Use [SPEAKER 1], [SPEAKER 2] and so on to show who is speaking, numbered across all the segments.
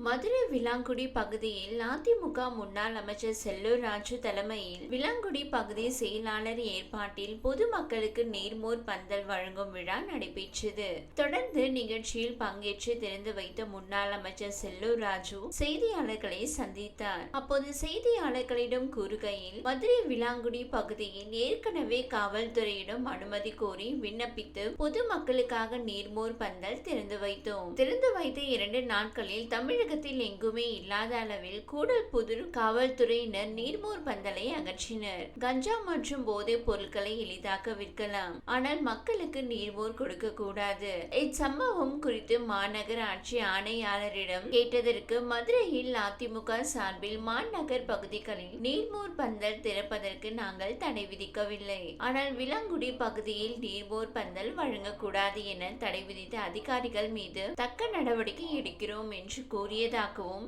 [SPEAKER 1] மதுரை விளாங்குடி பகுதியில் அதிமுக முன்னாள் அமைச்சர் செல்லூர் ராஜு தலைமையில் விளாங்குடி பகுதி செயலாளர் ஏற்பாட்டில் பொதுமக்களுக்கு நீர்மோர் பந்தல் வழங்கும் விழா நடைபெற்றது. தொடர்ந்து நிகழ்ச்சியில் பங்கேற்று திறந்து வைத்த முன்னாள் அமைச்சர் செல்லூர் ராஜு செய்தியாளர்களை சந்தித்தார். அப்போது செய்தியாளர்களிடம் கூறுகையில், மதுரை விளாங்குடி பகுதியில் ஏற்கனவே காவல்துறையிடம் அனுமதி கோரி விண்ணப்பித்து பொதுமக்களுக்காக நீர்மோர் பந்தல் திறந்து வைத்தோம். திறந்து வைத்த 2 நாட்களில் தமிழக எங்குமே இல்லாத அளவில் கூடல்புதூர் காவல்துறையினர் நீர்மோர் பந்தலை அகற்றினர். கஞ்சா மற்றும் போதைப் பொருட்களை எளிதாக விற்கலாம், ஆனால் மக்களுக்கு நீர்மோர் கொடுக்க கூடாது. இச்சம்பவம் குறித்து மாநகர ஆட்சி ஆணையாளரிடம் கேட்டதற்கு, மதுரையில் அதிமுக சார்பில் மாநகர் பகுதிகளில் நீர்மோர் பந்தல் திறப்பதற்கு நாங்கள் தடை விதிக்கவில்லை, ஆனால் விளாங்குடி பகுதியில் நீர்மோர் பந்தல் வழங்கக்கூடாது என தடை விதித்த அதிகாரிகள் மீது தக்க நடவடிக்கை எடுக்கிறோம் என்று கூறி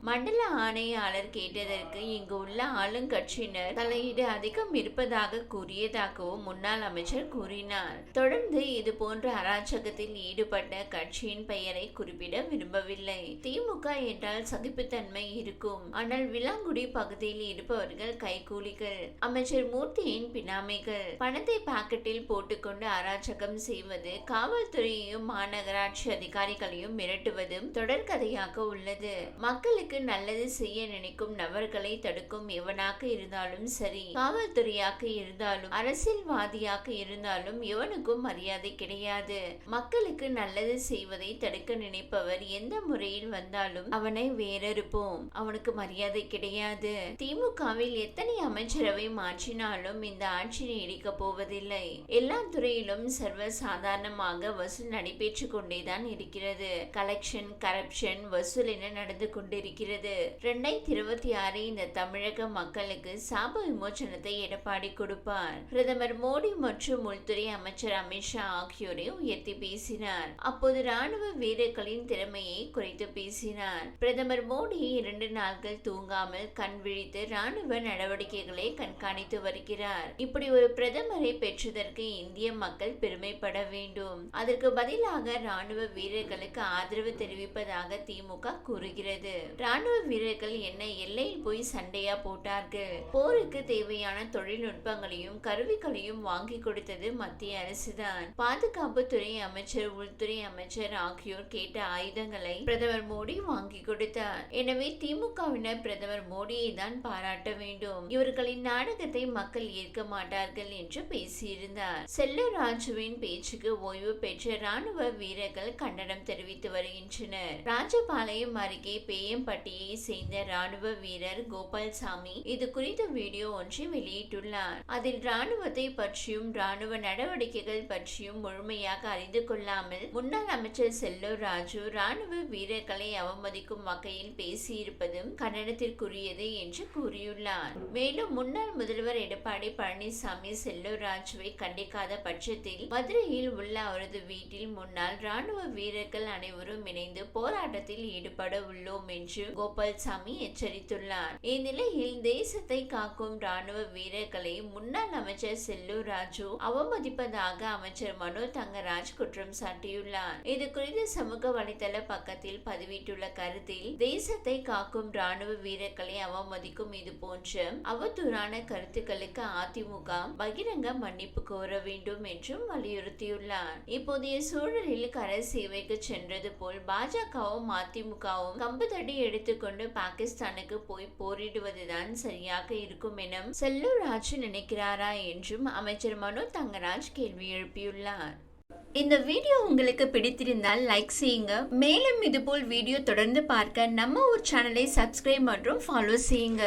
[SPEAKER 1] மண்டல ஆணையாளர் கேட்டதற்கு, இங்கு உள்ள ஆளுங்கட்சியினர் தலையீடு அதிகம் இருப்பதாக கூறியதாகவும் முன்னாள் அமைச்சர் கூறினார். தொடர்ந்து இது போன்ற அராஜகத்தில் ஈடுபட்ட கட்சியின் பெயரை குறிப்பிட விரும்பவில்லை. திமுக என்றால் சகிப்புத்தன்மை இருக்கும், ஆனால் விளாங்குடி பகுதியில் இருப்பவர்கள் கைகூலிகள், அமைச்சர் மூர்த்தியின் பினாமிகள், பணத்தை பாக்கெட்டில் போட்டுக்கொண்டு அராஜகம் செய்வது, காவல்துறையையும் மாநகராட்சி அதிகாரிகளையும் மிரட்டுவதும் தொடர்கதையாக உள்ளது. மக்களுக்கு நல்லது செய்ய நினைக்கும் நபர்களை தடுக்கும் எவனாக இருந்தாலும் சரி, காவல்துறையாக இருந்தாலும் அரசியல்வாதியாக இருந்தாலும் எவனுக்கும் மரியாதை கிடையாது. மக்களுக்கு நல்லது செய்வதை தடுக்க நினைப்பவர் எந்த முறையில் வந்தாலும் அவனை வேறறுப்போம், அவனுக்கு மரியாதை கிடையாது. திமுகவில் எத்தனை அமைச்சரவை மாற்றினாலும் இந்த ஆட்சி நீடிக்க போவதில்லை. எல்லா துறையிலும் சர்வ சாதாரணமாக வசூல் நடைபெற்றுக் கொண்டேதான் இருக்கிறது. கலெக்ஷன், கரப்ஷன், வசூல் என நடந்து கொண்டிருக்கிறது. 2026 இந்த தமிழக மக்களுக்கு சாப விமோசனத்தை எடப்பாடி கொடுப்பார். பிரதமர் மோடி மற்றும் உள்துறை அமைச்சர் அமித்ஷா ஆகியோரை உயர்த்தி பேசினார். அப்போது ராணுவ வீரர்களின் திறமையை குறைத்து பேசினார். பிரதமர் மோடி 2 நாட்கள் தூங்காமல் கண் விழித்து ராணுவ நடவடிக்கைகளை கண்காணித்து வருகிறார். இப்படி ஒரு பிரதமரை பெற்றதற்கு இந்திய மக்கள் பெருமைப்பட வேண்டும். அதற்கு பதிலாக ராணுவ வீரர்களுக்கு ஆதரவு தெரிவிப்பதாக திமுக கூறுகிறது. ராணுவ வீரர்கள் என்ன எல்லையில் போய் சண்டையா போட்டார்கள்? போருக்கு தேவையான தொழில்நுட்பங்களையும் கருவிகளையும் வாங்கி கொடுத்தது மத்திய அரசுதான். பாதுகாப்பு துறை அமைச்சர், உள்துறை அமைச்சர் ஆகியோர் கேட்ட ஆயுதங்களை பிரதமர் மோடி வாங்கி கொடுத்தார். எனவே திமுகவினர் பிரதமர் மோடியை தான் பாராட்ட வேண்டும். இவர்களின் நாடகத்தை மக்கள் ஏற்க மாட்டார்கள் என்று பேசியிருந்தார். செல்லூர் ராஜுவின் பேச்சுக்கு ஓய்வு பெற்ற ராணுவ வீரர்கள் கண்டனம் தெரிவித்து வருகின்றனர். ராஜபாளையம் அருகே பேயம்பட்டியை சேர்ந்த ராணுவ வீரர் கோபால்சாமி இது குறித்த வீடியோ ஒன்றை வெளியிட்டுள்ளார். அதில் ராணுவத்தை பற்றியும் ராணுவ நடவடிக்கைகள் பற்றியும் முழுமையாக அறிந்து கொள்ளாமல் முன்னாள் அமைச்சர் செல்லூர் ராஜு ராணுவ வீரர்களை அவமதிக்கும் வகையில் பேசியிருப்பதும் கண்டனத்திற்குரியது என்று கூறியுள்ளார். மேலும் முன்னாள் முதல்வர் எடப்பாடி பழனிசாமி செல்லூர் ராஜுவை கண்டிக்காத பட்சத்தில் மதுரையில் உள்ள அவரது வீட்டில் முன்னாள் ராணுவ வீரர்கள் அனைவரும் இணைந்து போராட்டத்தில் ஈடுபட உள்ளோம் என்று கோபால்சாமி எச்சரித்துள்ளார். இந்நிலையில் தேசத்தை காக்கும் ராணுவ வீரர்களை முன்னாள் அமைச்சர் செல்லூர் ராஜு அவமதிப்பதாக அமைச்சர் மனோ தங்கராஜ் குற்றம் சாட்டியுள்ளார். இது குறித்து சமூக வலைதள பக்கத்தில் பதிவிட்டுள்ள கருத்தில், தேசத்தை காக்கும் ராணுவ வீரர்களை அவமதிக்கும் இது போன்ற அவதூறான கருத்துக்களுக்கு அதிமுக பகிரங்க மன்னிப்பு கோர வேண்டும் என்றும் வலியுறுத்தியுள்ளார். இப்போதைய சூழலில் கர சேவைக்கு சென்றது போல் பாஜகவும் அதிமுகவும் கம்புதடி எடுத்துக்கொண்டு பாகிஸ்தானுக்கு போய் போரிடுவதுதான் சரியாக இருக்கும் என செல்லூர் ராஜு நினைக்கிறாரா என்றும் அமைச்சர் மனோ தங்கராஜ் கேள்வி எழுப்பியுள்ளார். இந்த வீடியோ உங்களுக்கு பிடித்திருந்தால் லைக் செய்யுங்க. மேலும் இதுபோல் வீடியோ தொடர்ந்து பார்க்க நம்ம ஒரு சேனலை சப்ஸ்கிரைப் மற்றும் ஃபாலோ செய்யுங்க.